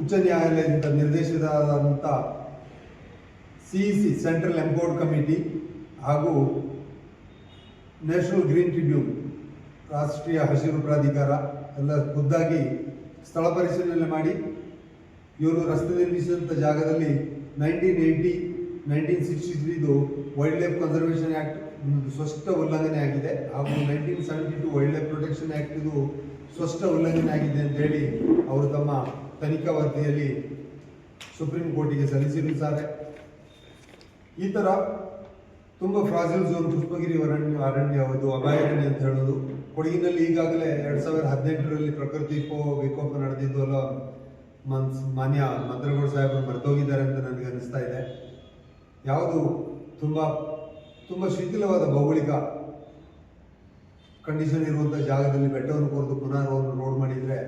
ಉಚ್ಚ ನ್ಯಾಯಾಲಯದಿಂದ ನಿರ್ದೇಶಿತರಾದಂಥ CEC central empowered committee ಹಾಗೂ ನ್ಯಾಷನಲ್ ಗ್ರೀನ್ ಟ್ರಿಬ್ಯೂನ್ ರಾಷ್ಟ್ರೀಯ ಹಸಿರು ಪ್ರಾಧಿಕಾರ ಎಲ್ಲ ಖುದ್ದಾಗಿ ಸ್ಥಳ ಪರಿಶೀಲನೆ ಮಾಡಿ ಇವರು ರಸ್ತೆ ನಿರ್ಮಿಸಿದಂಥ ಜಾಗದಲ್ಲಿ 1980 1963 ವೈಲ್ಡ್ ಲೈಫ್ ಕನ್ಸರ್ವೇಷನ್ ಆ್ಯಕ್ಟ್ ಸ್ಪಷ್ಟ ಉಲ್ಲಂಘನೆ ಆಗಿದೆ ಹಾಗೂ 1972 ವೈಲ್ಡ್ ಲೈಫ್ ಪ್ರೊಟೆಕ್ಷನ್ ಆ್ಯಕ್ಟ್ ಇದು ಸ್ಪಷ್ಟ ಉಲ್ಲಂಘನೆ ಆಗಿದೆ ಅಂತೇಳಿ ಅವರು ತಮ್ಮ ತನಿಖಾ ವರದಿಯಲ್ಲಿ ಸುಪ್ರೀಂ ಕೋರ್ಟಿಗೆ ಸಲ್ಲಿಸಿರುತ್ತಾರೆ. ಈ ಥರ ತುಂಬ ಫ್ರಾಜಿಲ್ ಝೋನ್ ಪುಷ್ಪಗಿರಿ ಅರಣ್ಯ ಅದು ಅಭಯಾರಣ್ಯ ಅಂತ ಹೇಳೋದು ಕೊಡಗಿನಲ್ಲಿ ಈಗಾಗಲೇ 2018ರಲ್ಲಿ ಪ್ರಕೃತಿ ವಿಕೋಪ ನಡೆದಿದ್ದು ಅಲ್ಲ ಮಾನ್ಯ ಮಂತ್ರಗೌಡ ಸಾಹೇಬರು ಮರೆತೋಗಿದ್ದಾರೆ ಅಂತ ನನಗೆ ಅನಿಸ್ತಾ ಇದೆ. ಯಾವುದು ತುಂಬ ಶಿಥಿಲವಾದ ಭೌಗೋಳಿಕ ಕಂಡೀಷನ್ ಇರುವಂಥ ಜಾಗದಲ್ಲಿ ಬೆಟ್ಟವನ್ನು ಕೊರೆದು ಪುನಃ ರೋಡ್ ಮಾಡಿದರೆ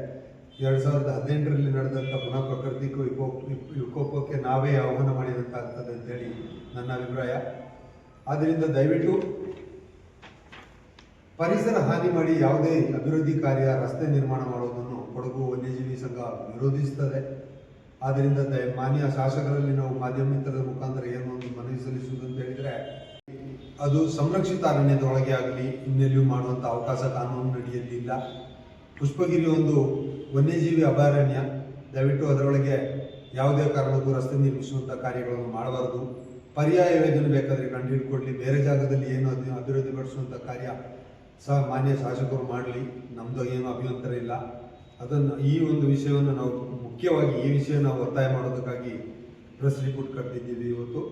2018ರಲ್ಲಿ ನಡೆದಂಥ ಪುನಃ ಪ್ರಕೃತಿ ವಿಕೋಪಕ್ಕೆ ನಾವೇ ಆಹ್ವಾನ ಮಾಡಿದಂತಾಗ್ತದೆ ಅಂತೇಳಿ ನನ್ನ ಅಭಿಪ್ರಾಯ. ಆದ್ದರಿಂದ ದಯವಿಟ್ಟು ಪರಿಸರ ಹಾನಿ ಮಾಡಿ ಯಾವುದೇ ಅಭಿವೃದ್ಧಿ ಕಾರ್ಯ ರಸ್ತೆ ನಿರ್ಮಾಣ ಮಾಡುವುದನ್ನು ಕೊಡಗು ವನ್ಯಜೀವಿ ಸಂಘ ವಿರೋಧಿಸುತ್ತದೆ. ಆದ್ದರಿಂದ ಮಾನ್ಯ ಶಾಸಕರಲ್ಲಿ ನಾವು ಮಾಧ್ಯಮ ಮಿತ್ರರ ಮುಖಾಂತರ ಏನೋ ಒಂದು ಮನವಿ ಸಲ್ಲಿಸುವುದು ಅಂತ ಹೇಳಿದರೆ ಅದು ಸಂರಕ್ಷಿತ ಅರಣ್ಯದೊಳಗೆ ಆಗಲಿ ಇನ್ನೆಲ್ಲಿಯೂ ಮಾಡುವಂಥ ಅವಕಾಶ ಕಾನೂನಿನಡಿಯಲ್ಲಿ ಇಲ್ಲ. ಪುಷ್ಪಗಿರಿ ಒಂದು ವನ್ಯಜೀವಿ ಅಭಯಾರಣ್ಯ, ದಯವಿಟ್ಟು ಅದರೊಳಗೆ ಯಾವುದೇ ಕಾರಣಕ್ಕೂ ರಸ್ತೆ ನಿರ್ಮಿಸುವಂಥ ಕಾರ್ಯಗಳನ್ನು ಮಾಡಬಾರದು. ಪರ್ಯಾಯ ಯೋಜನೆ ಬೇಕಾದರೆ ಕಂಡುಹಿಡ್ಕೊಡ್ಲಿ, ಬೇರೆ ಜಾಗದಲ್ಲಿ ಏನು ಅಭಿವೃದ್ಧಿಪಡಿಸುವಂಥ ಕಾರ್ಯ ಸಹ ಮಾನ್ಯ ಶಾಸಕರು ಮಾಡಲಿ, ನಮ್ಮದು ಏನು ಅಭ್ಯಂತರ ಇಲ್ಲ. ಅದನ್ನು ಈ ಒಂದು ವಿಷಯವನ್ನು ನಾವು ಮುಖ್ಯವಾಗಿ ಈ ವಿಷಯ ನಾವು ಒತ್ತಾಯ ಮಾಡೋದಕ್ಕಾಗಿ ಪ್ರೆಸ್ ರಿಪೋರ್ಟ್ ಕರೆದಿದ್ದೀವಿ ಇವತ್ತು.